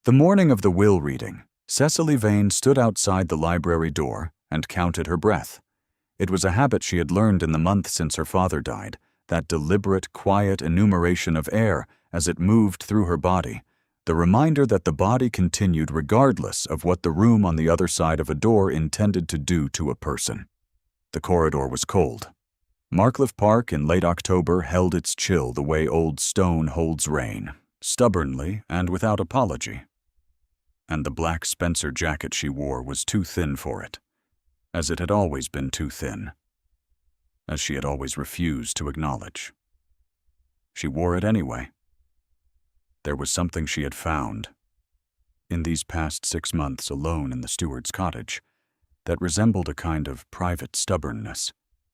The morning of the will reading, Cecily Vane stood outside the library door and counted her breath. It was a habit she had learned in the month since her father died, that deliberate, quiet enumeration of air as it moved through her body, the reminder that the body continued regardless of what the room on the other side of a door intended to do to a person. The corridor was cold. Marcliffe Park in late October held its chill the way old stone holds rain, stubbornly and without apology. And the black Spencer jacket she wore was too thin for it, as it had always been too thin, as she had always refused to acknowledge. She wore it anyway. There was something she had found, in these past 6 months alone in the steward's cottage, that resembled a kind of private stubbornness,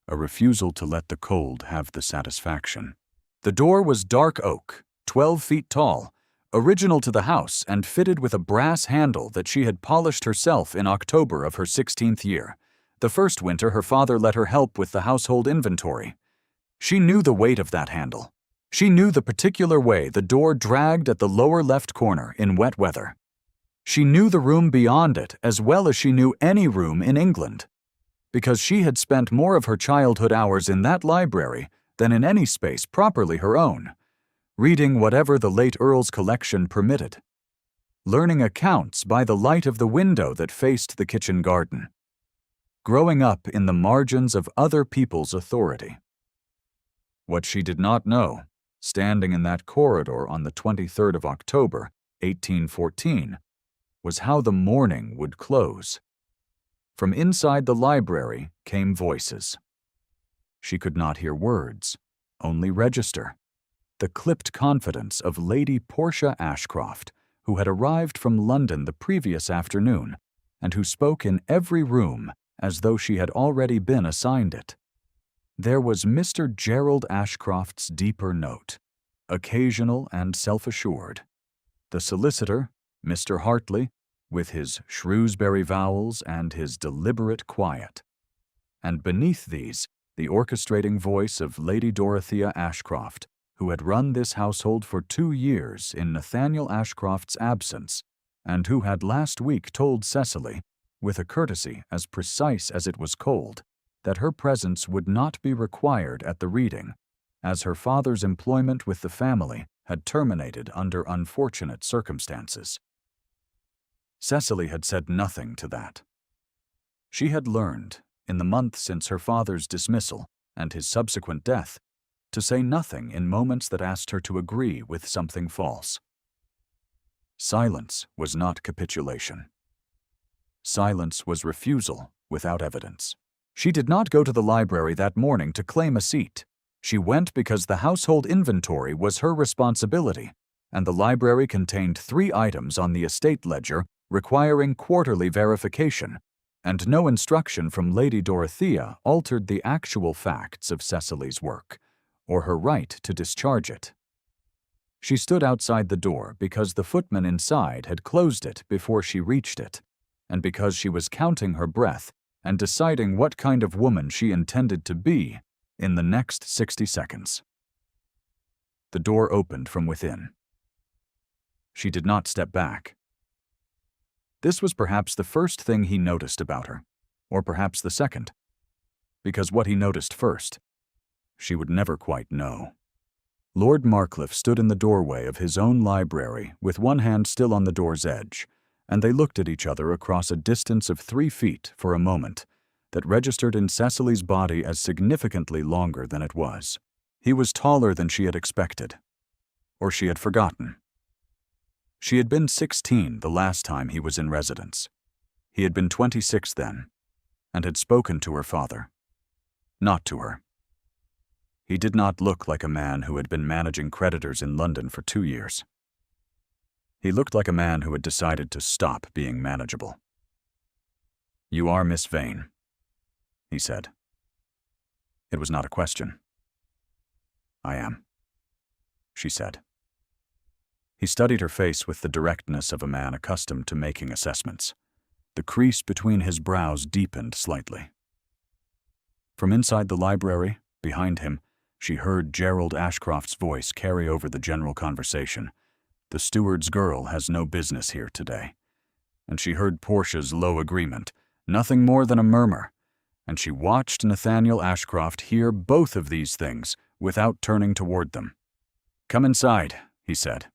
a refusal to let the cold have the satisfaction. The door was dark oak, 12 feet tall, original to the house and fitted with a brass handle that she had polished herself in October of her 16th year, the first winter her father let her help with the household inventory. She knew the weight of that handle. She knew the particular way the door dragged at the lower left corner in wet weather. She knew the room beyond it as well as she knew any room in England, because she had spent more of her childhood hours in that library than in any space properly her own, reading whatever the late Earl's collection permitted, learning accounts by the light of the window that faced the kitchen garden, growing up in the margins of other people's authority. What she did not know, standing in that corridor on the 23rd of October, 1814, was how the morning would close. From inside the library came voices. She could not hear words, only register. The clipped confidence of Lady Portia Ashcroft, who had arrived from London the previous afternoon, and who spoke in every room as though she had already been assigned it. There was Mr. Gerald Ashcroft's deeper note, occasional and self-assured. The solicitor, Mr. Hartley, with his Shrewsbury vowels and his deliberate quiet. And beneath these, the orchestrating voice of Lady Dorothea Ashcroft, who had run this household for 2 years in Nathaniel Ashcroft's absence, and who had last week told Cecily, with a courtesy as precise as it was cold, that her presence would not be required at the reading, as her father's employment with the family had terminated under unfortunate circumstances. Cecily had said nothing to that. She had learned, in the month since her father's dismissal and his subsequent death, to say nothing in moments that asked her to agree with something false. Silence was not capitulation. Silence was refusal without evidence. She did not go to the library that morning to claim a seat. She went because the household inventory was her responsibility, and the library contained 3 items on the estate ledger requiring quarterly verification, and no instruction from Lady Dorothea altered the actual facts of Cecily's work, or her right to discharge it. She stood outside the door because the footman inside had closed it before she reached it, and because she was counting her breath and deciding what kind of woman she intended to be in the next 60 seconds. The door opened from within. She did not step back. This was perhaps the first thing he noticed about her, or perhaps the second, because what he noticed first, she would never quite know. Lord Marcliffe stood in the doorway of his own library with one hand still on the door's edge, and they looked at each other across a distance of 3 feet for a moment that registered in Cecily's body as significantly longer than it was. He was taller than she had expected, or she had forgotten. She had been 16 the last time he was in residence. He had been 26 then, and had spoken to her father. Not to her. He did not look like a man who had been managing creditors in London for 2 years. He looked like a man who had decided to stop being manageable. "You are Miss Vane," he said. It was not a question. "I am," she said. He studied her face with the directness of a man accustomed to making assessments. The crease between his brows deepened slightly. From inside the library, behind him, she heard Gerald Ashcroft's voice carry over the general conversation, The steward's girl has no business here today. And she heard Portia's low agreement, nothing more than a murmur, and she watched Nathaniel Ashcroft hear both of these things without turning toward them. "Come inside," he said.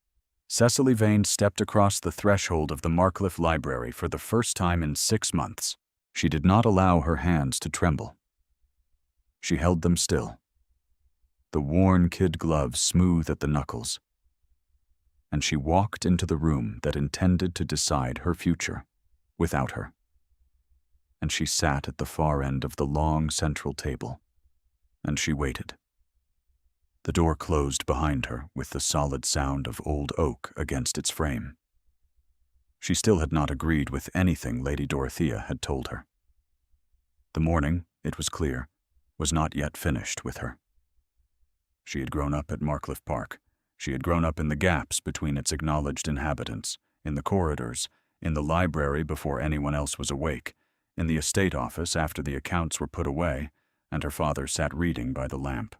Cecily Vane stepped across the threshold of the Marcliffe Library for the first time in 6 months. She did not allow her hands to tremble. She held them still, the worn kid gloves smooth at the knuckles. And she walked into the room that intended to decide her future, without her. And she sat at the far end of the long central table, and she waited. The door closed behind her with the solid sound of old oak against its frame. She still had not agreed with anything Lady Dorothea had told her. The morning, it was clear, was not yet finished with her. She had grown up at Marcliffe Park. She had grown up in the gaps between its acknowledged inhabitants, in the corridors, in the library before anyone else was awake, in the estate office after the accounts were put away, and her father sat reading by the lamp.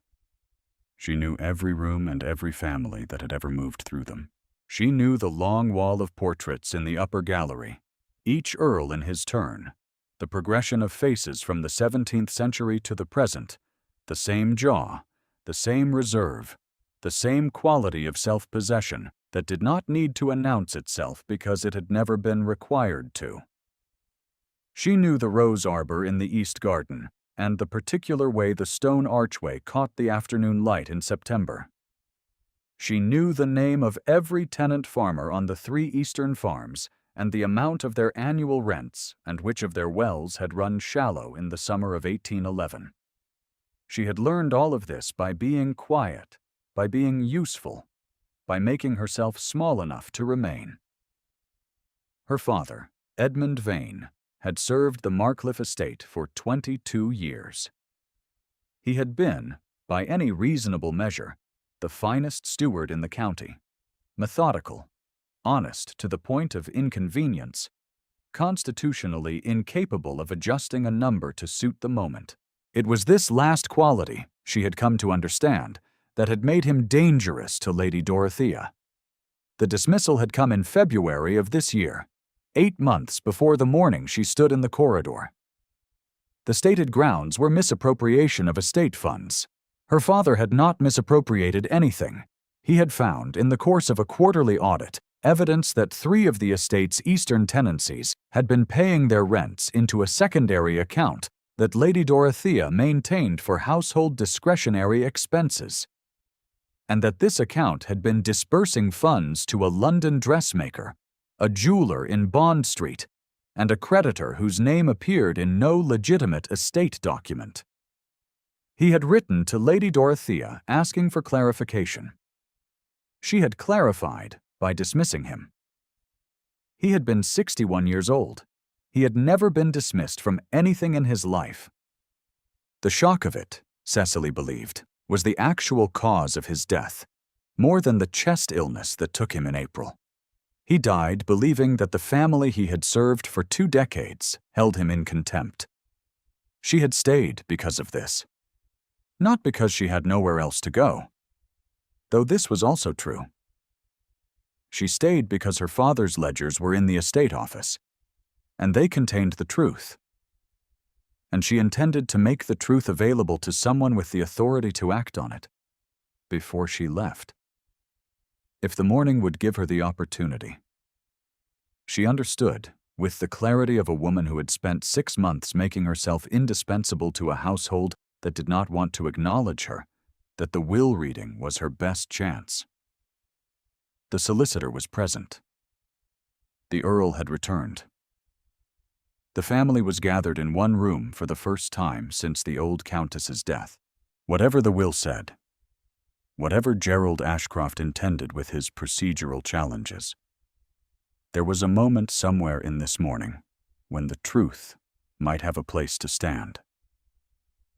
She knew every room and every family that had ever moved through them. She knew the long wall of portraits in the upper gallery, each earl in his turn, the progression of faces from the 17th century to the present, the same jaw, the same reserve, the same quality of self-possession that did not need to announce itself because it had never been required to. She knew the rose arbor in the east garden, and the particular way the stone archway caught the afternoon light in September. She knew the name of every tenant farmer on the 3 eastern farms and the amount of their annual rents and which of their wells had run shallow in the summer of 1811. She had learned all of this by being quiet, by being useful, by making herself small enough to remain. Her father, Edmund Vane, had served the Marcliffe estate for 22 years. He had been, by any reasonable measure, the finest steward in the county, methodical, honest to the point of inconvenience, constitutionally incapable of adjusting a number to suit the moment. It was this last quality, she had come to understand, that had made him dangerous to Lady Dorothea. The dismissal had come in February of this year, 8 months before the morning she stood in the corridor. The stated grounds were misappropriation of estate funds. Her father had not misappropriated anything. He had found, in the course of a quarterly audit, evidence that 3 of the estate's eastern tenancies had been paying their rents into a secondary account that Lady Dorothea maintained for household discretionary expenses, and that this account had been disbursing funds to a London dressmaker, a jeweler in Bond Street, and a creditor whose name appeared in no legitimate estate document. He had written to Lady Dorothea asking for clarification. She had clarified by dismissing him. He had been 61 years old. He had never been dismissed from anything in his life. The shock of it, Cecily believed, was the actual cause of his death, more than the chest illness that took him in April. He died believing that the family he had served for 2 decades held him in contempt. She had stayed because of this. Not because she had nowhere else to go, though this was also true. She stayed because her father's ledgers were in the estate office, and they contained the truth. And she intended to make the truth available to someone with the authority to act on it before she left, if the morning would give her the opportunity. She understood, with the clarity of a woman who had spent 6 months making herself indispensable to a household that did not want to acknowledge her, that the will reading was her best chance. The solicitor was present. The Earl had returned. The family was gathered in one room for the first time since the old Countess's death. Whatever the will said, whatever Gerald Ashcroft intended with his procedural challenges, there was a moment somewhere in this morning when the truth might have a place to stand.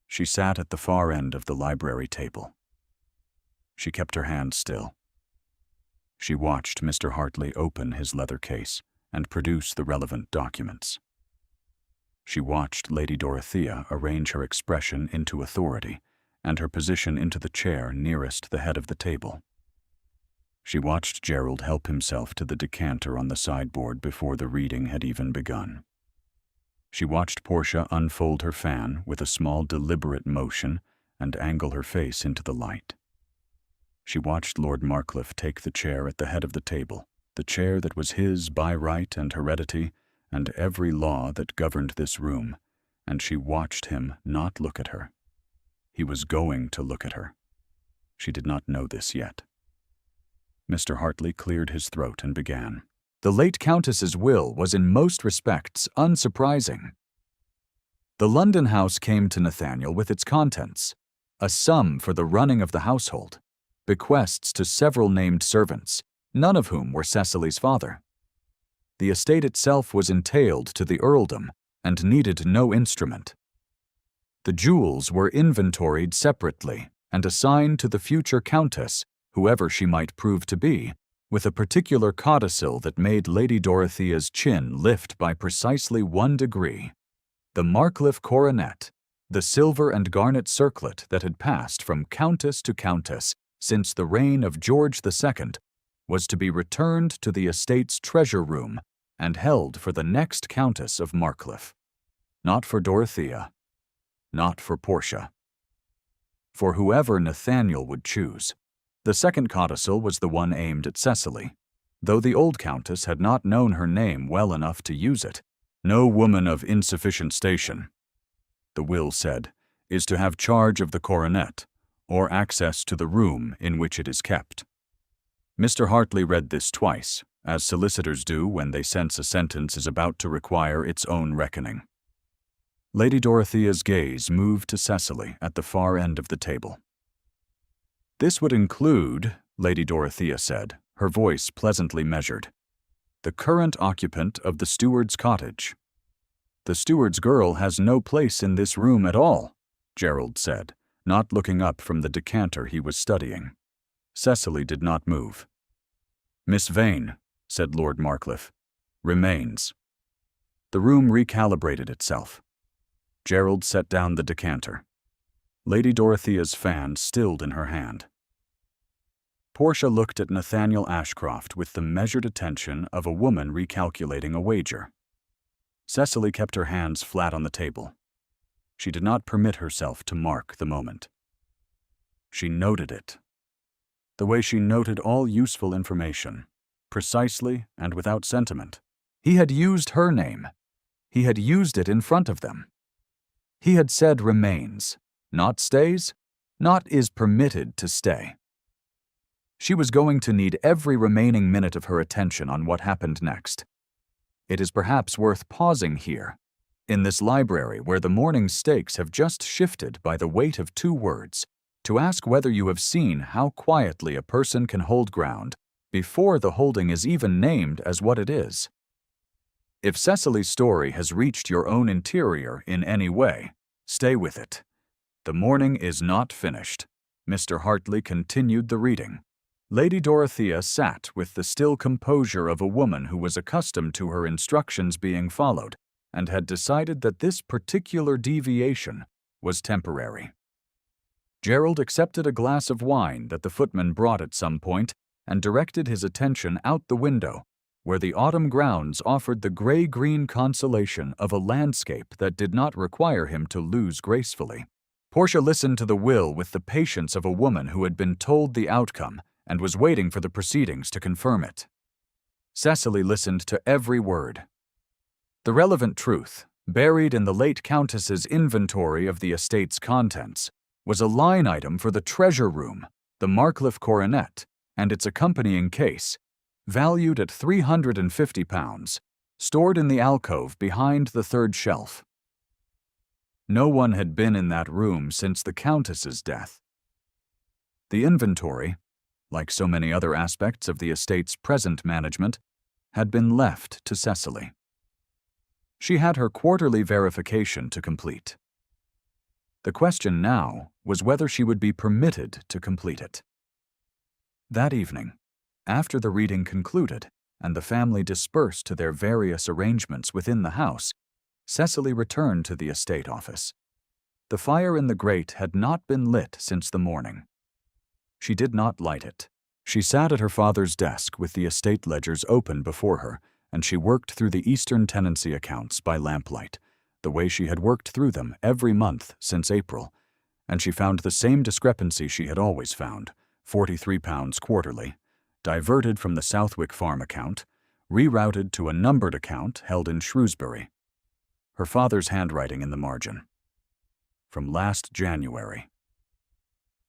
She sat at the far end of the library table. She kept her hands still. She watched Mr. Hartley open his leather case and produce the relevant documents. She watched Lady Dorothea arrange her expression into authority and her position into the chair nearest the head of the table. She watched Gerald help himself to the decanter on the sideboard before the reading had even begun. She watched Portia unfold her fan with a small deliberate motion and angle her face into the light. She watched Lord Marcliffe take the chair at the head of the table, the chair that was his by right and heredity and every law that governed this room, and she watched him not look at her. He was going to look at her. She did not know this yet. Mr. Hartley cleared his throat and began. The late Countess's will was in most respects unsurprising. The London house came to Nathaniel with its contents, a sum for the running of the household, bequests to several named servants, none of whom were Cecily's father. The estate itself was entailed to the earldom and needed no instrument. The jewels were inventoried separately and assigned to the future countess, whoever she might prove to be, with a particular codicil that made Lady Dorothea's chin lift by precisely 1 degree. The Marcliffe coronet, the silver and garnet circlet that had passed from countess to countess since the reign of George II, was to be returned to the estate's treasure room and held for the next Countess of Marcliffe. Not for Dorothea, not for Portia. For whoever Nathaniel would choose. The second codicil was the one aimed at Cecily, though the old countess had not known her name well enough to use it. No woman of insufficient station, the will said, is to have charge of the coronet, or access to the room in which it is kept. Mr. Hartley read this twice, as solicitors do when they sense a sentence is about to require its own reckoning. Lady Dorothea's gaze moved to Cecily at the far end of the table. This would include, Lady Dorothea said, her voice pleasantly measured, the current occupant of the steward's cottage. The steward's girl has no place in this room at all, Gerald said, not looking up from the decanter he was studying. Cecily did not move. Miss Vane, said Lord Marcliffe, remains. The room recalibrated itself. Gerald set down the decanter. Lady Dorothea's fan stilled in her hand. Portia looked at Nathaniel Ashcroft with the measured attention of a woman recalculating a wager. Cecily kept her hands flat on the table. She did not permit herself to mark the moment. She noted it. The way she noted all useful information, precisely and without sentiment. He had used her name. He had used it in front of them. He had said remains, not stays, not is permitted to stay. She was going to need every remaining minute of her attention on what happened next. It is perhaps worth pausing here, in this library where the morning's stakes have just shifted by the weight of 2 words, to ask whether you have seen how quietly a person can hold ground before the holding is even named as what it is. If Cecily's story has reached your own interior in any way, stay with it. The morning is not finished. Mr. Hartley continued the reading. Lady Dorothea sat with the still composure of a woman who was accustomed to her instructions being followed and had decided that this particular deviation was temporary. Gerald accepted a glass of wine that the footman brought at some point and directed his attention out the window, where the autumn grounds offered the gray-green consolation of a landscape that did not require him to lose gracefully. Portia listened to the will with the patience of a woman who had been told the outcome and was waiting for the proceedings to confirm it. Cecily listened to every word. The relevant truth, buried in the late Countess's inventory of the estate's contents, was a line item for the treasure room, the Marcliffe coronet, and its accompanying case, valued at £350, stored in the alcove behind the 3rd shelf. No one had been in that room since the Countess's death. The inventory, like so many other aspects of the estate's present management, had been left to Cecily. She had her quarterly verification to complete. The question now was whether she would be permitted to complete it. That evening, after the reading concluded and the family dispersed to their various arrangements within the house, Cecily returned to the estate office. The fire in the grate had not been lit since the morning. She did not light it, She sat at her father's desk with the estate ledgers open before her, and she worked through the Eastern tenancy accounts by lamplight, the way she had worked through them every month since April, and she found the same discrepancy she had always found, £43 quarterly, diverted from the Southwick Farm account, rerouted to a numbered account held in Shrewsbury. Her father's handwriting in the margin. From last January.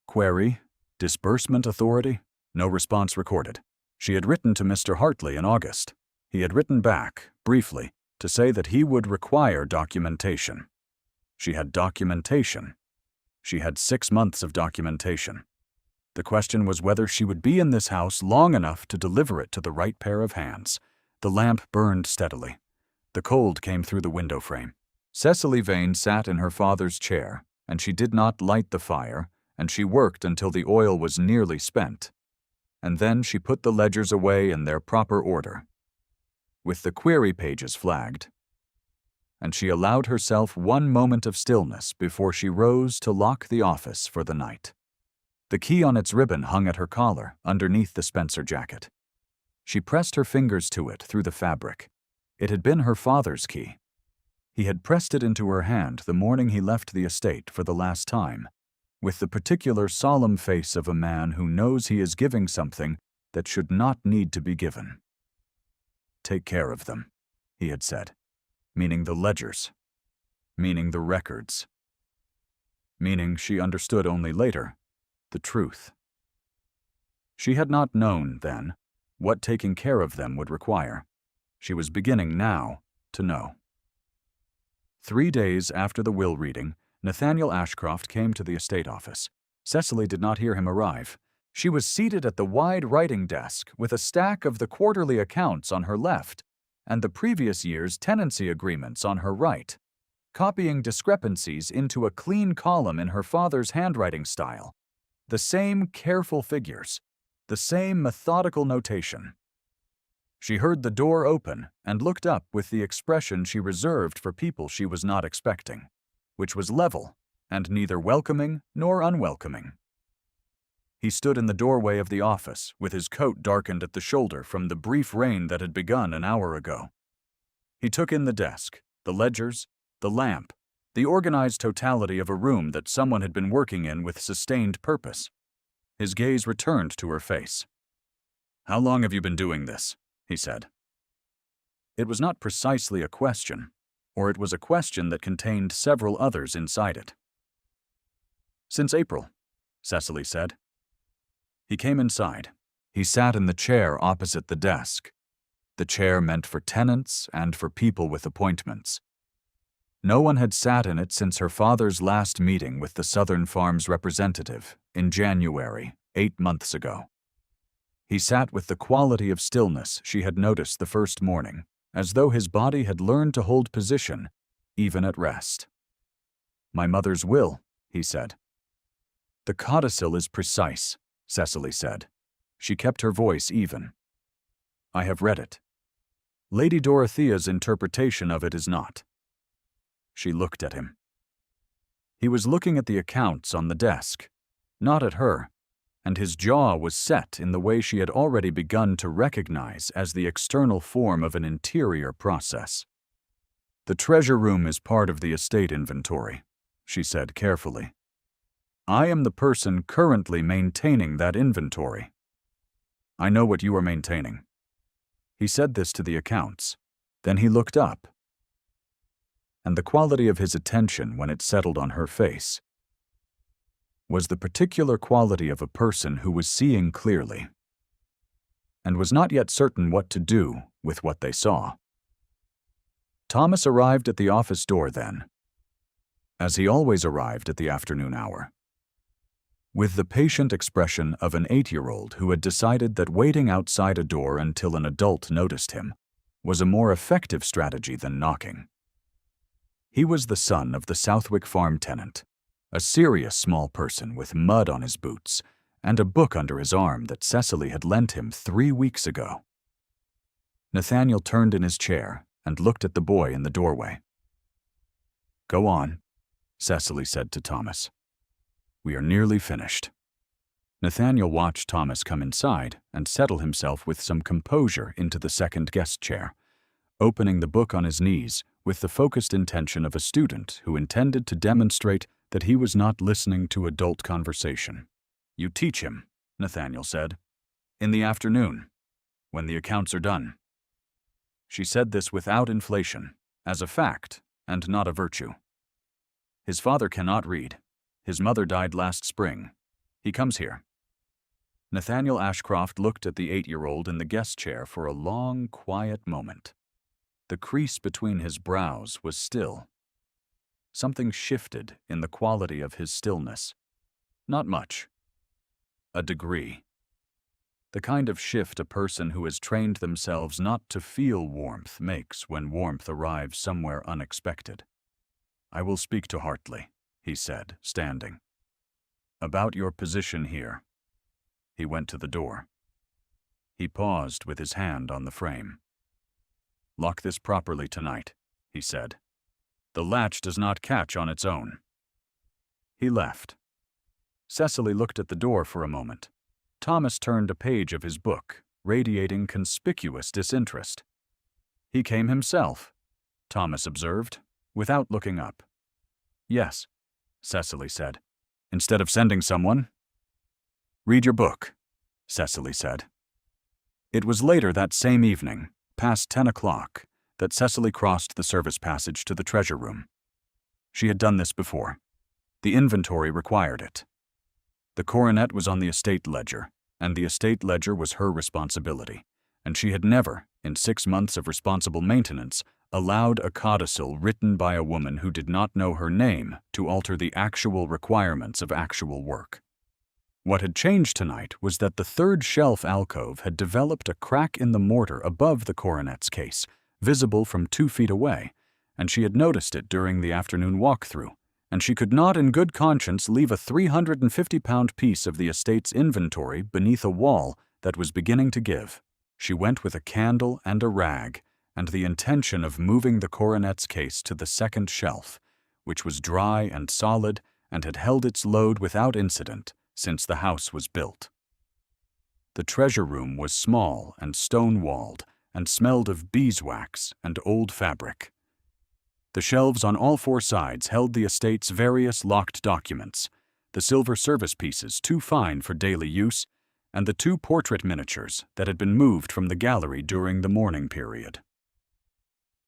Query, Disbursement Authority? No response recorded. She had written to Mr. Hartley in August. He had written back, briefly, to say that he would require documentation. She had documentation. She had 6 months of documentation. The question was whether she would be in this house long enough to deliver it to the right pair of hands. The lamp burned steadily. The cold came through the window frame. Cecily Vane sat in her father's chair, and she did not light the fire, and she worked until the oil was nearly spent. And then she put the ledgers away in their proper order, with the query pages flagged. And she allowed herself 1 moment of stillness before she rose to lock the office for the night. The key on its ribbon hung at her collar, underneath the Spencer jacket. She pressed her fingers to it through the fabric. It had been her father's key. He had pressed it into her hand the morning he left the estate for the last time, with the particular solemn face of a man who knows he is giving something that should not need to be given. Take care of them, he had said, meaning the ledgers, meaning the records, meaning, she understood only later, the truth. She had not known, then, what taking care of them would require. She was beginning now to know. 3 days after the will reading, Nathaniel Ashcroft came to the estate office. Cecily did not hear him arrive. She was seated at the wide writing desk with a stack of the quarterly accounts on her left and the previous year's tenancy agreements on her right, copying discrepancies into a clean column in her father's handwriting style. The same careful figures, the same methodical notation. She heard the door open and looked up with the expression she reserved for people she was not expecting, which was level and neither welcoming nor unwelcoming. He stood in the doorway of the office with his coat darkened at the shoulder from the brief rain that had begun an hour ago. He took in the desk, the ledgers, the lamp, the organized totality of a room that someone had been working in with sustained purpose. His gaze returned to her face. "How long have you been doing this?" he said. It was not precisely a question, or it was a question that contained several others inside it. "Since April," Cecily said. He came inside. He sat in the chair opposite the desk, the chair meant for tenants and for people with appointments. No one had sat in it since her father's last meeting with the Southern Farms representative in January, 8 months ago. He sat with the quality of stillness she had noticed the first morning, as though his body had learned to hold position, even at rest. "My mother's will," he said. "The codicil is precise," Cecily said. She kept her voice even. "I have read it. Lady Dorothea's interpretation of it is not." She looked at him. He was looking at the accounts on the desk, not at her, and his jaw was set in the way she had already begun to recognize as the external form of an interior process. "The treasure room is part of the estate inventory," she said carefully. "I am the person currently maintaining that inventory. I know what you are maintaining." He said this to the accounts. Then he looked up, and the quality of his attention when it settled on her face was the particular quality of a person who was seeing clearly and was not yet certain what to do with what they saw. Thomas arrived at the office door then, as he always arrived at the afternoon hour, with the patient expression of an 8-year-old who had decided that waiting outside a door until an adult noticed him was a more effective strategy than knocking. He was the son of the Southwick Farm tenant, a serious small person with mud on his boots and a book under his arm that Cecily had lent him 3 weeks ago. Nathaniel turned in his chair and looked at the boy in the doorway. "Go on," Cecily said to Thomas. "We are nearly finished." Nathaniel watched Thomas come inside and settle himself with some composure into the second guest chair, opening the book on his knees with the focused intention of a student who intended to demonstrate that he was not listening to adult conversation. "You teach him," Nathaniel said. "In the afternoon, when the accounts are done." She said this without inflation, as a fact and not a virtue. "His father cannot read. His mother died last spring. He comes here." Nathaniel Ashcroft looked at the 8-year-old in the guest chair for a long, quiet moment. The crease between his brows was still. Something shifted in the quality of his stillness. Not much. A degree. The kind of shift a person who has trained themselves not to feel warmth makes when warmth arrives somewhere unexpected. "I will speak to Hartley," he said, standing. "About your position here." He went to the door. He paused with his hand on the frame. "Lock this properly tonight," he said. "The latch does not catch on its own." He left. Cecily looked at the door for a moment. Thomas turned a page of his book, radiating conspicuous disinterest. "He came himself," Thomas observed, without looking up. "Yes," Cecily said, "instead of sending someone." "Read your book," Cecily said. It was later that same evening, past 10 o'clock, that Cecily crossed the service passage to the treasure room. She had done this before. The inventory required it. The coronet was on the estate ledger, and the estate ledger was her responsibility, and she had never, in 6 months of responsible maintenance, allowed a codicil written by a woman who did not know her name to alter the actual requirements of actual work. What had changed tonight was that the third shelf alcove had developed a crack in the mortar above the coronet's case, visible from 2 feet away, and she had noticed it during the afternoon walk-through, and she could not in good conscience leave a 350-pound piece of the estate's inventory beneath a wall that was beginning to give. She went with a candle and a rag, and the intention of moving the coronet's case to the second shelf, which was dry and solid and had held its load without incident since the house was built. The treasure room was small and stone-walled and smelled of beeswax and old fabric. The shelves on all 4 sides held the estate's various locked documents, the silver service pieces too fine for daily use, and the 2 portrait miniatures that had been moved from the gallery during the mourning period.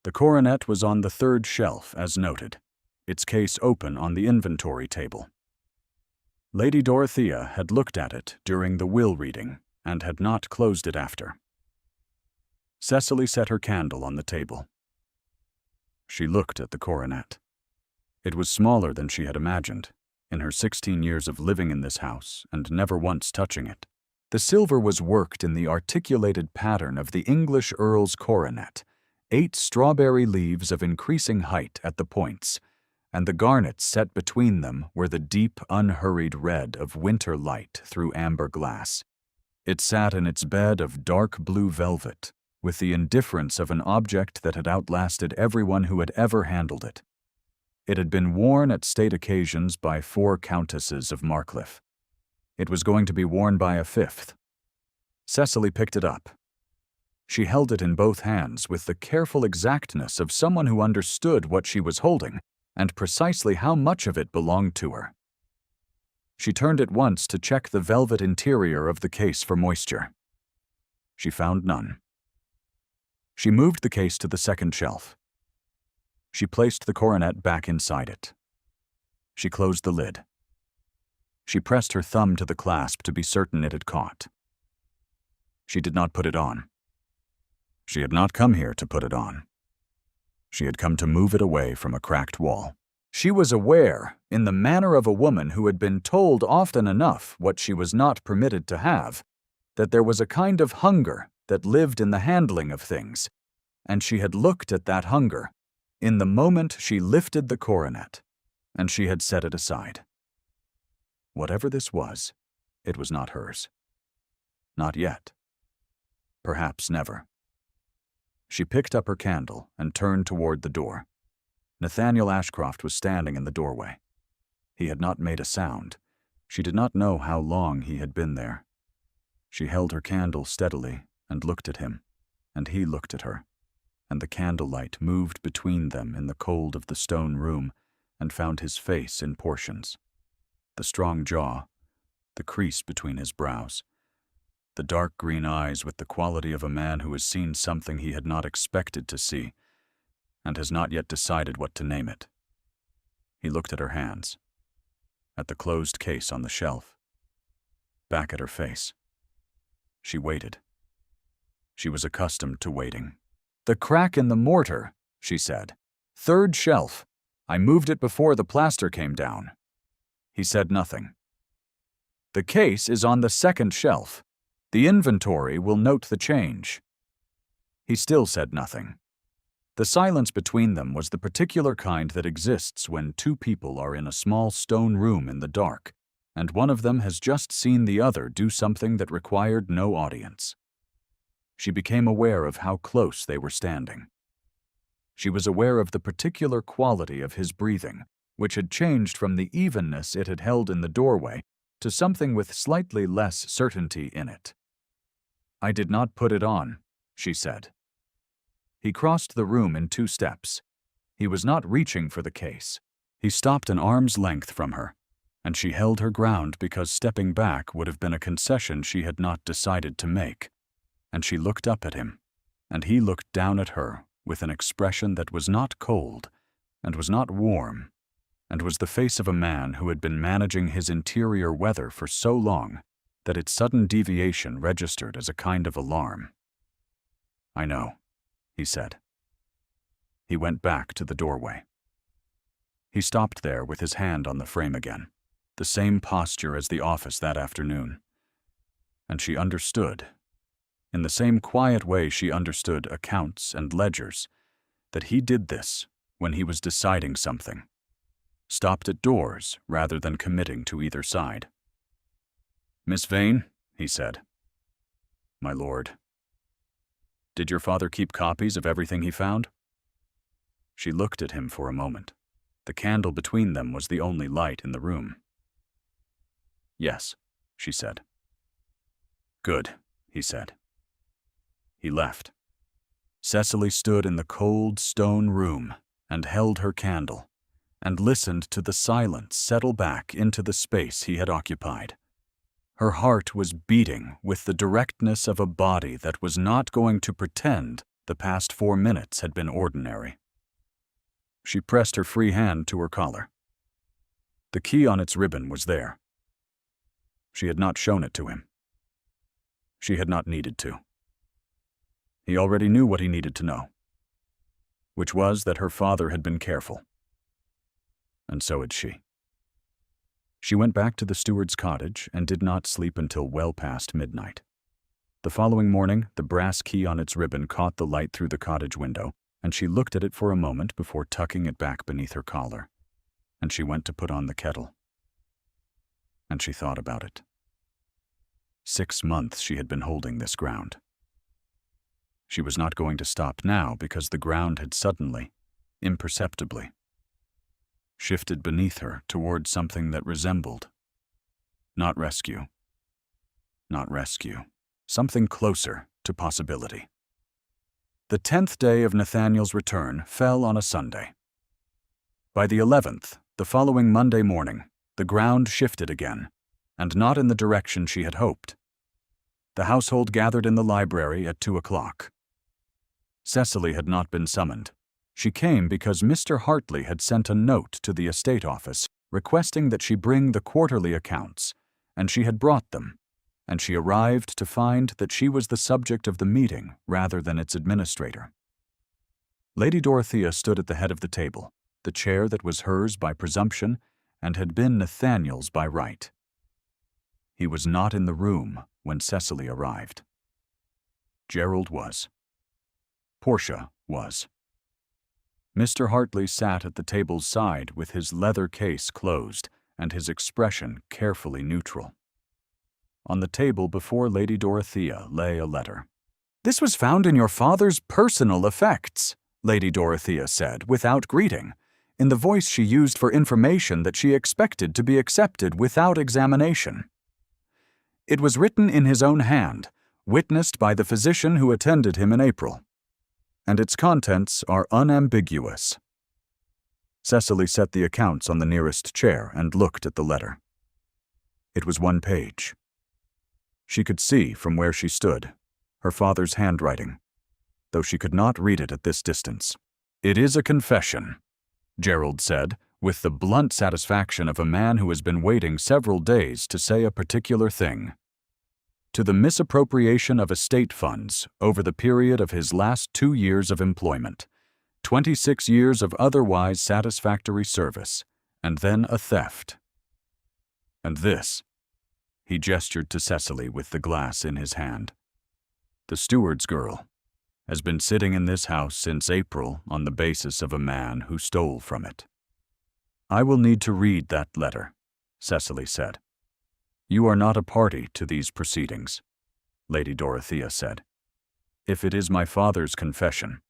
The coronet was on the 3rd shelf, as noted, its case open on the inventory table. Lady Dorothea had looked at it during the will reading and had not closed it after. Cecily set her candle on the table. She looked at the coronet. It was smaller than she had imagined, in her 16 years of living in this house and never once touching it. The silver was worked in the articulated pattern of the English Earl's coronet, 8 strawberry leaves of increasing height at the points, and the garnets set between them were the deep, unhurried red of winter light through amber glass. It sat in its bed of dark blue velvet, with the indifference of an object that had outlasted everyone who had ever handled it. It had been worn at state occasions by 4 countesses of Marcliffe. It was going to be worn by a 5th. Cecily picked it up. She held it in both hands with the careful exactness of someone who understood what she was holding and precisely how much of it belonged to her. She turned it once to check the velvet interior of the case for moisture. She found none. She moved the case to the 2nd shelf. She placed the coronet back inside it. She closed the lid. She pressed her thumb to the clasp to be certain it had caught. She did not put it on. She had not come here to put it on. She had come to move it away from a cracked wall. She was aware, in the manner of a woman who had been told often enough what she was not permitted to have, that there was a kind of hunger that lived in the handling of things, and she had looked at that hunger in the moment she lifted the coronet, and she had set it aside. Whatever this was, it was not hers. Not yet. Perhaps never. She picked up her candle and turned toward the door. Nathaniel Ashcroft was standing in the doorway. He had not made a sound, She did not know how long he had been there. She held her candle steadily and looked at him, and he looked at her, and the candlelight moved between them in the cold of the stone room and found his face in portions. The strong jaw, the crease between his brows, the dark green eyes with the quality of a man who has seen something he had not expected to see and has not yet decided what to name it. He looked at her hands, at the closed case on the shelf, back at her face. She waited. She was accustomed to waiting. "The crack in the mortar," she said. "Third shelf. I moved it before the plaster came down." He said nothing. "The case is on the second shelf. The inventory will note the change." He still said nothing. The silence between them was the particular kind that exists when two people are in a small stone room in the dark, and one of them has just seen the other do something that required no audience. She became aware of how close they were standing. She was aware of the particular quality of his breathing, which had changed from the evenness it had held in the doorway to something with slightly less certainty in it. "I did not put it on," she said. He crossed the room in 2 steps. He was not reaching for the case. He stopped an arm's length from her, and she held her ground because stepping back would have been a concession she had not decided to make. And she looked up at him, and he looked down at her with an expression that was not cold and was not warm, and was the face of a man who had been managing his interior weather for so long that its sudden deviation registered as a kind of alarm. "I know," he said. He went back to the doorway. He stopped there with his hand on the frame again, the same posture as the office that afternoon. And she understood, in the same quiet way she understood accounts and ledgers, that he did this when he was deciding something, stopped at doors rather than committing to either side. "Miss Vane," he said. "My lord." "Did your father keep copies of everything he found?" She looked at him for a moment. The candle between them was the only light in the room. "Yes," she said. "Good," he said. He left. Cecily stood in the cold stone room and held her candle and listened to the silence settle back into the space he had occupied. Her heart was beating with the directness of a body that was not going to pretend the past 4 minutes had been ordinary. She pressed her free hand to her collar. The key on its ribbon was there. She had not shown it to him. She had not needed to. He already knew what he needed to know, which was that her father had been careful. And so had she. She went back to the steward's cottage and did not sleep until well past midnight. The following morning, the brass key on its ribbon caught the light through the cottage window, and she looked at it for a moment before tucking it back beneath her collar. And she went to put on the kettle. And she thought about it. 6 months she had been holding this ground. She was not going to stop now because the ground had suddenly, imperceptibly, shifted beneath her toward something that resembled, not rescue, something closer to possibility. The 10th day of Nathaniel's return fell on a Sunday. By the 11th, the following Monday morning, the ground shifted again, and not in the direction she had hoped. The household gathered in the library at 2 o'clock. Cecily had not been summoned. She came because Mr. Hartley had sent a note to the estate office requesting that she bring the quarterly accounts, and she had brought them, and she arrived to find that she was the subject of the meeting rather than its administrator. Lady Dorothea stood at the head of the table, the chair that was hers by presumption and had been Nathaniel's by right. He was not in the room when Cecily arrived. Gerald was. Portia was. Mr. Hartley sat at the table's side with his leather case closed and his expression carefully neutral. On the table before Lady Dorothea lay a letter. "This was found in your father's personal effects," Lady Dorothea said without greeting. in the voice she used for information that she expected to be accepted without examination. It was written in his own hand, witnessed by the physician who attended him in April, and its contents are unambiguous. Cecily set the accounts on the nearest chair and looked at the letter. It was 1 page. She could see from where she stood her father's handwriting, though she could not read it at this distance. "It is a confession," Gerald said, with the blunt satisfaction of a man who has been waiting several days to say a particular thing. "To the misappropriation of estate funds over the period of his last 2 years of employment, 26 years of otherwise satisfactory service, and then a theft. And this," he gestured to Cecily with the glass in his hand, "the steward's girl has been sitting in this house since April on the basis of a man who stole from it." "I will need to read that letter," Cecily said. "You are not a party to these proceedings," Lady Dorothea said. "If it is my father's confession,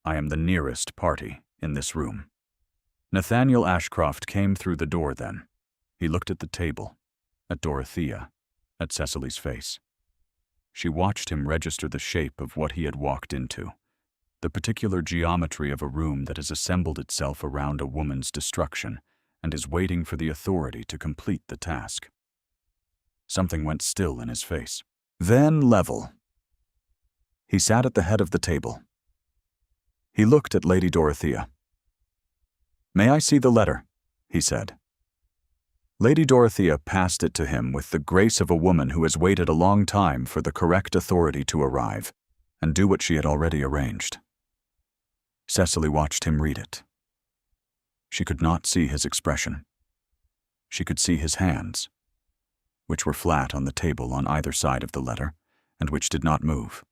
I am the nearest party in this room." Nathaniel Ashcroft came through the door then. He looked at the table, at Dorothea, at Cecily's face. She watched him register the shape of what he had walked into, the particular geometry of a room that has assembled itself around a woman's destruction and is waiting for the authority to complete the task. Something went still in his face, then level. He sat at the head of the table. He looked at Lady Dorothea. "May I see the letter?" he said. Lady Dorothea passed it to him with the grace of a woman who has waited a long time for the correct authority to arrive and do what she had already arranged. Cecily watched him read it. She could not see his expression. She could see his hands, which were flat on the table on either side of the letter and which did not move.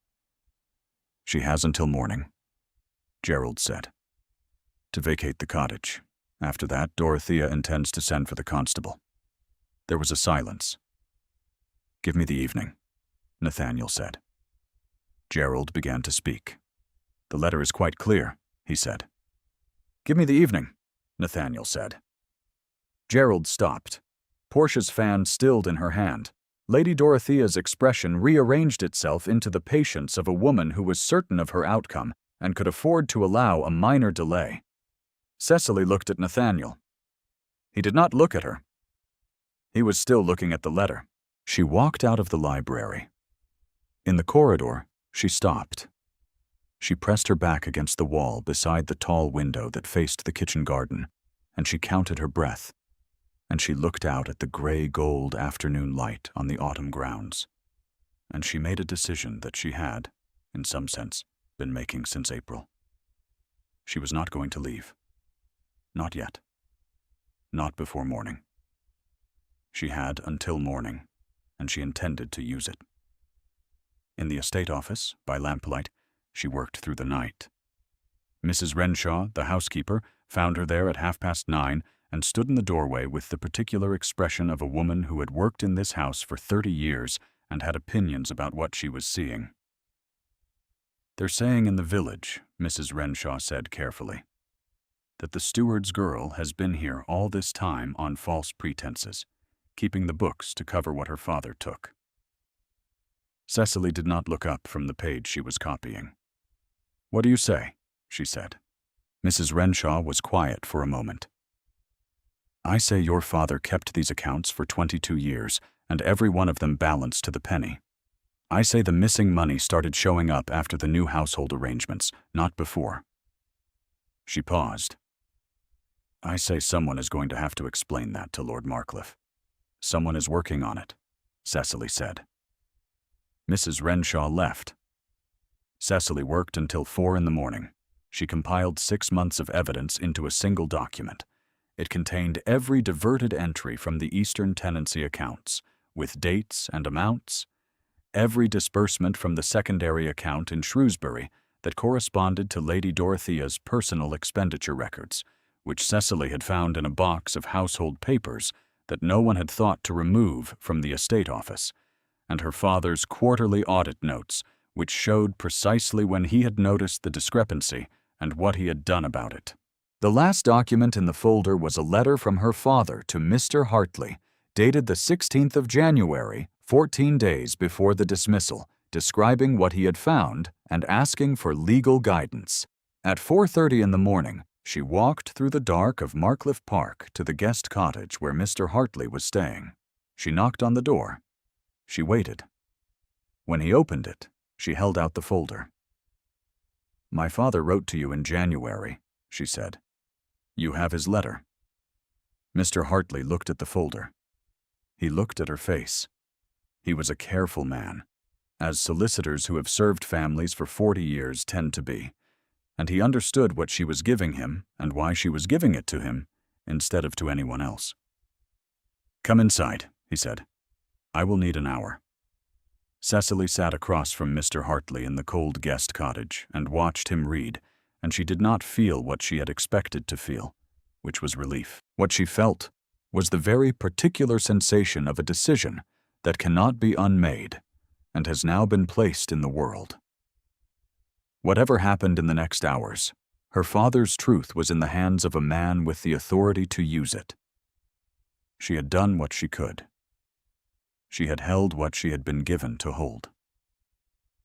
"She has until morning," Gerald said, "to vacate the cottage. After that, Dorothea intends to send for the constable." There was a silence. "Give me the evening," Nathaniel said. Gerald began to speak. "The letter is quite clear," he said. "Give me the evening," Nathaniel said. Gerald stopped. Portia's fan stilled in her hand. Lady Dorothea's expression rearranged itself into the patience of a woman who was certain of her outcome and could afford to allow a minor delay. Cecily looked at Nathaniel. He did not look at her. He was still looking at the letter. She walked out of the library. In the corridor, she stopped. She pressed her back against the wall beside the tall window that faced the kitchen garden, and she counted her breath, and she looked out at the gray-gold afternoon light on the autumn grounds, and she made a decision that she had, in some sense, been making since April. She was not going to leave. Not yet. Not before morning. She had until morning, and she intended to use it. In the estate office, by lamplight, she worked through the night. Mrs. Renshaw, the housekeeper, found her there at 9:30 and stood in the doorway with the particular expression of a woman who had worked in this house for 30 years and had opinions about what she was seeing. "They're saying in the village," Mrs. Renshaw said carefully, "that the steward's girl has been here all this time on false pretenses, keeping the books to cover what her father took." Cecily did not look up from the page she was copying. "What do you say?" she said. Mrs. Renshaw was quiet for a moment. "I say your father kept these accounts for 22 years, and every one of them balanced to the penny. I say the missing money started showing up after the new household arrangements, not before." She paused. "I say someone is going to have to explain that to Lord Marcliffe. Someone is working on it," Cecily said. Mrs. Renshaw left. Cecily worked until 4 a.m. She compiled 6 months of evidence into a single document. It contained every diverted entry from the Eastern tenancy accounts, with dates and amounts, every disbursement from the secondary account in Shrewsbury that corresponded to Lady Dorothea's personal expenditure records, which Cecily had found in a box of household papers that no one had thought to remove from the estate office, and her father's quarterly audit notes, which showed precisely when he had noticed the discrepancy and what he had done about it. The last document in the folder was a letter from her father to Mr. Hartley, dated the 16th of January, 14 days before the dismissal, describing what he had found and asking for legal guidance. At 4:30 in the morning, she walked through the dark of Marcliffe Park to the guest cottage where Mr. Hartley was staying. She knocked on the door. She waited. When he opened it, she held out the folder. "My father wrote to you in January," she said. "You have his letter." Mr. Hartley looked at the folder. He looked at her face. He was a careful man, as solicitors who have served families for 40 years tend to be, and he understood what she was giving him and why she was giving it to him instead of to anyone else. "Come inside," he said. "I will need an hour." Cecily sat across from Mr. Hartley in the cold guest cottage and watched him read, and she did not feel what she had expected to feel, which was relief. What she felt was the very particular sensation of a decision that cannot be unmade and has now been placed in the world. Whatever happened in the next hours, her father's truth was in the hands of a man with the authority to use it. She had done what she could. She had held what she had been given to hold.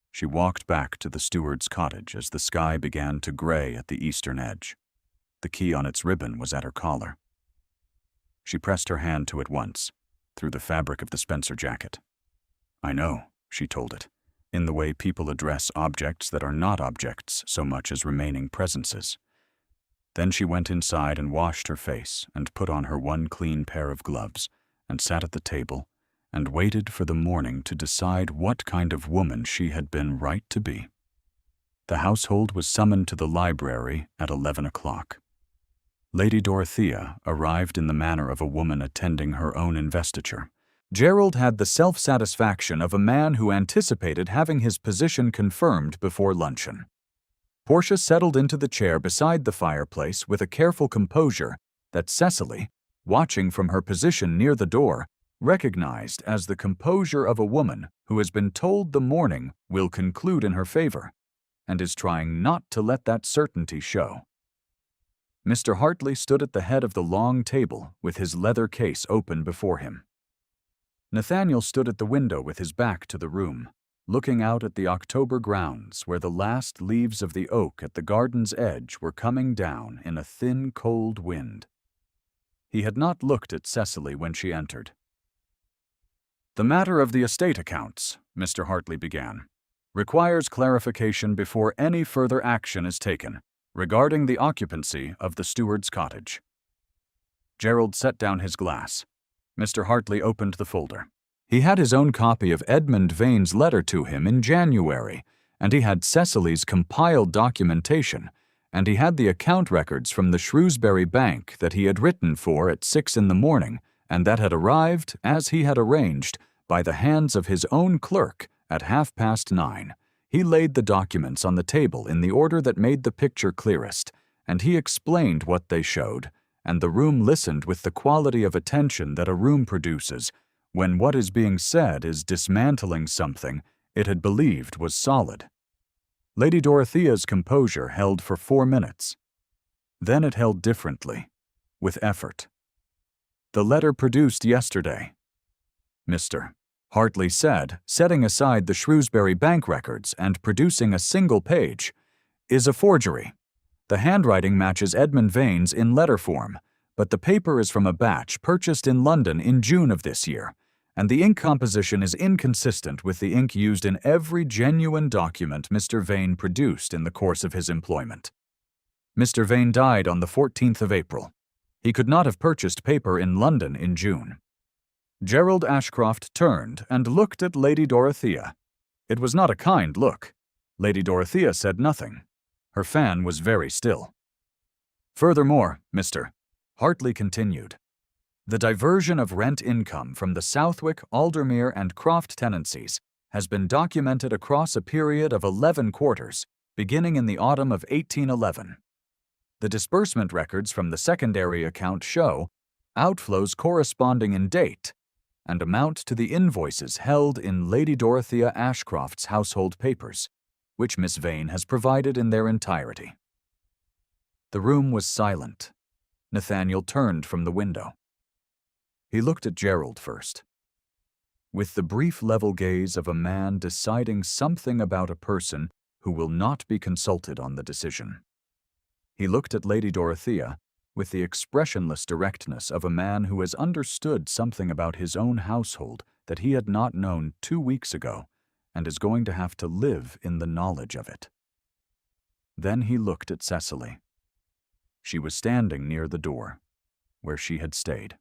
She walked back to the steward's cottage as the sky began to gray at the eastern edge. The key on its ribbon was at her collar. She pressed her hand to it once, through the fabric of the Spencer jacket. "I know," she told it, in the way people address objects that are not objects so much as remaining presences. Then she went inside and washed her face and put on her one clean pair of gloves and sat at the table and waited for the morning to decide what kind of woman she had been right to be. The household was summoned to the library at 11 o'clock. Lady Dorothea arrived in the manner of a woman attending her own investiture. Gerald had the self-satisfaction of a man who anticipated having his position confirmed before luncheon. Portia settled into the chair beside the fireplace with a careful composure that Cecily, watching from her position near the door, recognized as the composure of a woman who has been told the morning will conclude in her favor, and is trying not to let that certainty show. Mr. Hartley stood at the head of the long table with his leather case open before him. Nathaniel stood at the window with his back to the room, looking out at the October grounds where the last leaves of the oak at the garden's edge were coming down in a thin, cold wind. He had not looked at Cecily when she entered. "The matter of the estate accounts," Mr. Hartley began, "requires clarification before any further action is taken regarding the occupancy of the steward's cottage." Gerald set down his glass. Mr. Hartley opened the folder. He had his own copy of Edmund Vane's letter to him in January, and he had Cecily's compiled documentation, and he had the account records from the Shrewsbury Bank that he had written for at 6 in the morning, and that had arrived, as he had arranged, by the hands of his own clerk at 9:30. He laid the documents on the table in the order that made the picture clearest, and he explained what they showed, and the room listened with the quality of attention that a room produces when what is being said is dismantling something it had believed was solid. Lady Dorothea's composure held for 4 minutes. Then it held differently, with effort. "The letter produced yesterday," Mr. Hartley said, setting aside the Shrewsbury Bank records and producing a single page, "is a forgery. The handwriting matches Edmund Vane's in letter form, but the paper is from a batch purchased in London in June of this year, and the ink composition is inconsistent with the ink used in every genuine document Mr. Vane produced in the course of his employment. Mr. Vane died on the 14th of April. He could not have purchased paper in London in June." Gerald Ashcroft turned and looked at Lady Dorothea. It was not a kind look. Lady Dorothea said nothing. Her fan was very still. "Furthermore, Mr. Hartley continued, the diversion of rent income from the Southwick, Aldermere, and Croft tenancies has been documented across a period of 11 quarters, beginning in the autumn of 1811. The disbursement records from the secondary account show outflows corresponding in date and amount to the invoices held in Lady Dorothea Ashcroft's household papers, which Miss Vane has provided in their entirety." The room was silent. Nathaniel turned from the window. He looked at Gerald first. With the brief level gaze of a man deciding something about a person who will not be consulted on the decision. He looked at Lady Dorothea with the expressionless directness of a man who has understood something about his own household that he had not known 2 weeks ago and is going to have to live in the knowledge of it. Then he looked at Cecily. She was standing near the door, where she had stayed,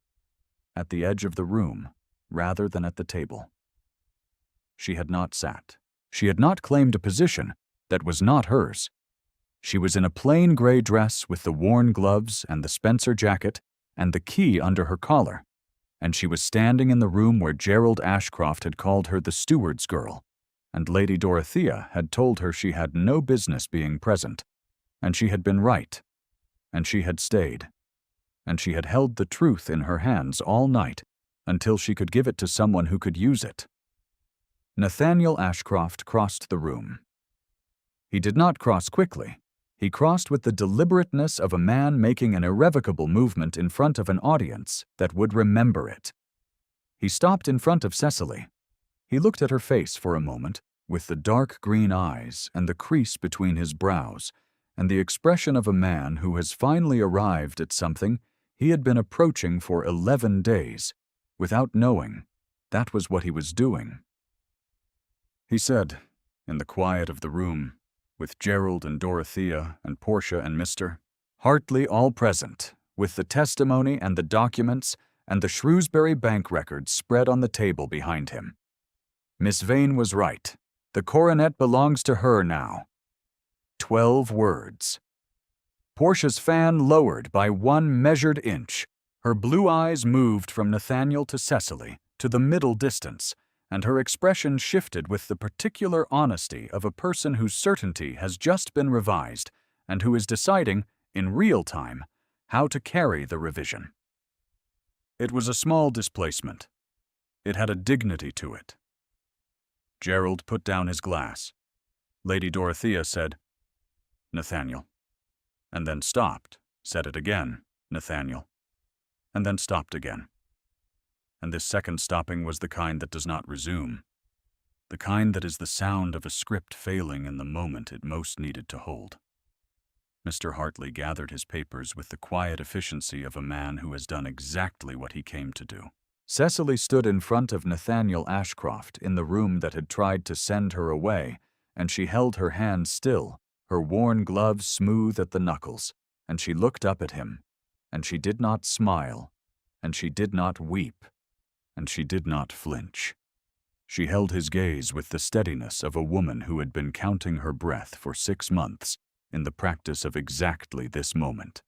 at the edge of the room rather than at the table. She had not sat. She had not claimed a position that was not hers. She was in a plain gray dress with the worn gloves and the Spencer jacket and the key under her collar, and she was standing in the room where Gerald Ashcroft had called her the steward's girl, and Lady Dorothea had told her she had no business being present, and she had been right, and she had stayed, and she had held the truth in her hands all night until she could give it to someone who could use it. Nathaniel Ashcroft crossed the room. He did not cross quickly. He crossed with the deliberateness of a man making an irrevocable movement in front of an audience that would remember it. He stopped in front of Cecily. He looked at her face for a moment, with the dark green eyes and the crease between his brows, and the expression of a man who has finally arrived at something he had been approaching for 11 days, without knowing that was what he was doing. He said, in the quiet of the room, with Gerald and Dorothea and Portia and Mr. Hartley all present, with the testimony and the documents and the Shrewsbury bank records spread on the table behind him. Miss Vane was right. The coronet belongs to her now. 12 words. Portia's fan lowered by 1 measured inch. Her blue eyes moved from Nathaniel to Cecily, to the middle distance, and her expression shifted with the particular honesty of a person whose certainty has just been revised and who is deciding, in real time, how to carry the revision. It was a small displacement. It had a dignity to it. Gerald put down his glass. Lady Dorothea said, "Nathaniel," and then stopped, said it again, "Nathaniel," and then stopped again. And this second stopping was the kind that does not resume, the kind that is the sound of a script failing in the moment it most needed to hold. Mr. Hartley gathered his papers with the quiet efficiency of a man who has done exactly what he came to do. Cecily stood in front of Nathaniel Ashcroft in the room that had tried to send her away, and she held her hand still, her worn gloves smooth at the knuckles, and she looked up at him, and she did not smile, and she did not weep, and she did not flinch. She held his gaze with the steadiness of a woman who had been counting her breath for 6 months in the practice of exactly this moment.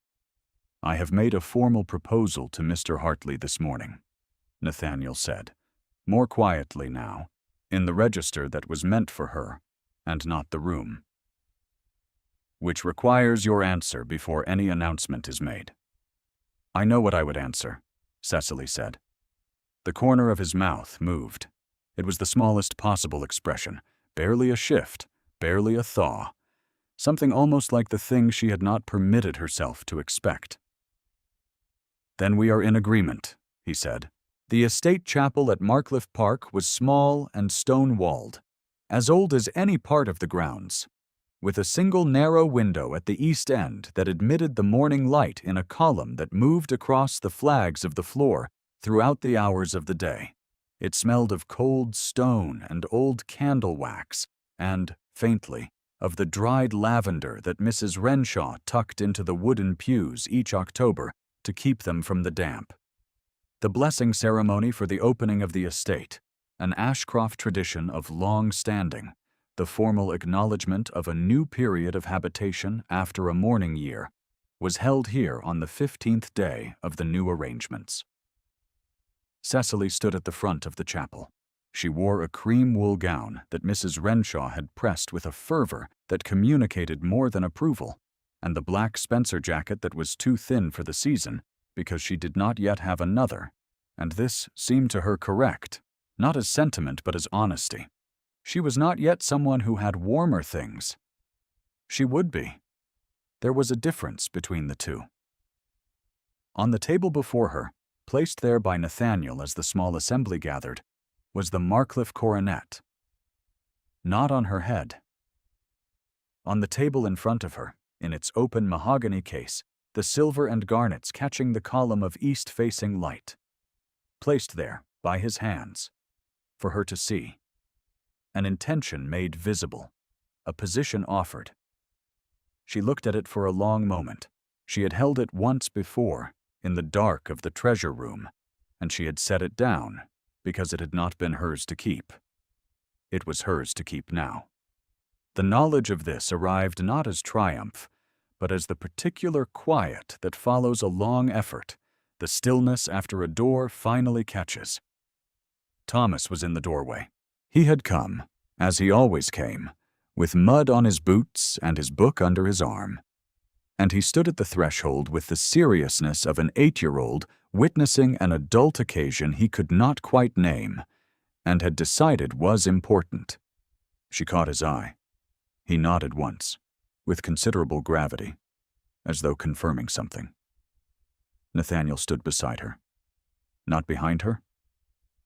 "I have made a formal proposal to Mr. Hartley this morning," Nathaniel said, more quietly now, in the register that was meant for her, and not the room, "which requires your answer before any announcement is made." "I know what I would answer," Cecily said. The corner of his mouth moved. It was the smallest possible expression, barely a shift, barely a thaw, something almost like the thing she had not permitted herself to expect. "Then we are in agreement," he said. The estate chapel at Marcliffe Park was small and stone-walled, as old as any part of the grounds, with a single narrow window at the east end that admitted the morning light in a column that moved across the flags of the floor throughout the hours of the day. It smelled of cold stone and old candle wax, and, faintly, of the dried lavender that Mrs. Renshaw tucked into the wooden pews each October to keep them from the damp. The blessing ceremony for the opening of the estate, an Ashcroft tradition of long standing, the formal acknowledgement of a new period of habitation after a mourning year, was held here on the 15th day of the new arrangements. Cecily stood at the front of the chapel. She wore a cream wool gown that Mrs. Renshaw had pressed with a fervor that communicated more than approval, and the black Spencer jacket that was too thin for the season because she did not yet have another, and this seemed to her correct, not as sentiment but as honesty. She was not yet someone who had warmer things. She would be. There was a difference between the two. On the table before her, placed there by Nathaniel as the small assembly gathered, was the Marcliffe coronet. Not on her head. On the table in front of her, in its open mahogany case, the silver and garnets catching the column of east-facing light. Placed there, by his hands, for her to see. An intention made visible, a position offered. She looked at it for a long moment. She had held it once before, in the dark of the treasure room, and she had set it down because it had not been hers to keep. It was hers to keep now. The knowledge of this arrived not as triumph, but as the particular quiet that follows a long effort, the stillness after a door finally catches. Thomas was in the doorway. He had come, as he always came, with mud on his boots and his book under his arm. And he stood at the threshold with the seriousness of an 8-year-old witnessing an adult occasion he could not quite name, and had decided was important. She caught his eye. He nodded once, with considerable gravity, as though confirming something. Nathaniel stood beside her. Not behind her,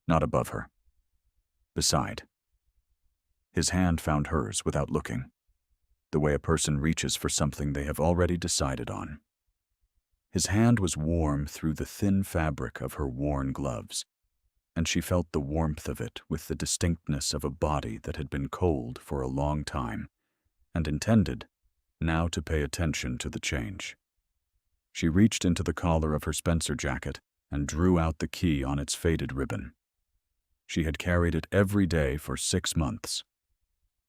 not above her. Beside. His hand found hers without looking, the way a person reaches for something they have already decided on. His hand was warm through the thin fabric of her worn gloves, and she felt the warmth of it with the distinctness of a body that had been cold for a long time, and intended now to pay attention to the change. She reached into the collar of her Spencer jacket and drew out the key on its faded ribbon. She had carried it every day for 6 months.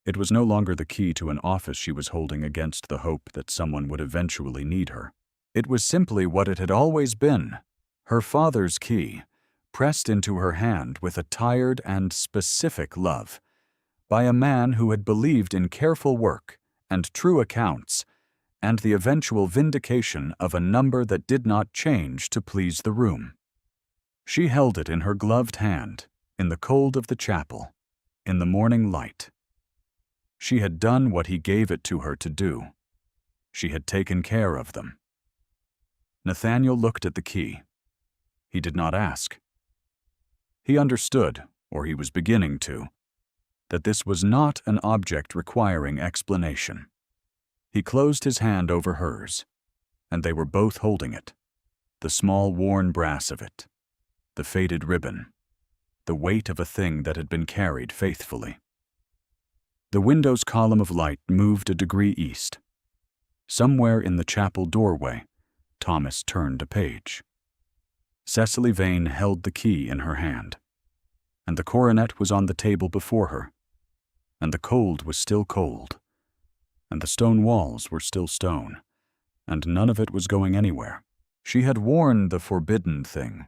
It was no longer the key to an office she was holding against the hope that someone would eventually need her. It was simply what it had always been, her father's key, pressed into her hand with a tired and specific love, by a man who had believed in careful work and true accounts, and the eventual vindication of a number that did not change to please the room. She held it in her gloved hand, in the cold of the chapel, in the morning light. She had done what he gave it to her to do. She had taken care of them. Nathaniel looked at the key. He did not ask. He understood, or he was beginning to, that this was not an object requiring explanation. He closed his hand over hers, and they were both holding it, the small worn brass of it, the faded ribbon, the weight of a thing that had been carried faithfully. The window's column of light moved a degree east. Somewhere in the chapel doorway, Thomas turned a page. Cecily Vane held the key in her hand, and the coronet was on the table before her, and the cold was still cold, and the stone walls were still stone, and none of it was going anywhere. She had worn the forbidden thing.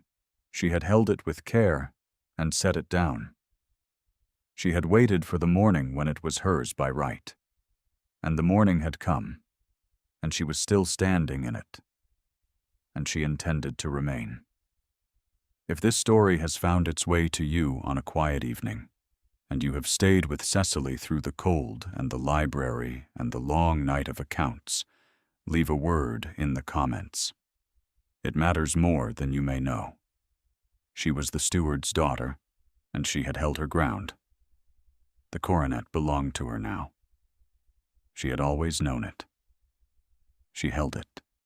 She had held it with care and set it down. She had waited for the morning when it was hers by right, and the morning had come, and she was still standing in it, and she intended to remain. If this story has found its way to you on a quiet evening, and you have stayed with Cecily through the cold and the library and the long night of accounts, leave a word in the comments. It matters more than you may know. She was the steward's daughter, and she had held her ground. The coronet belonged to her now. She had always known it. She held it.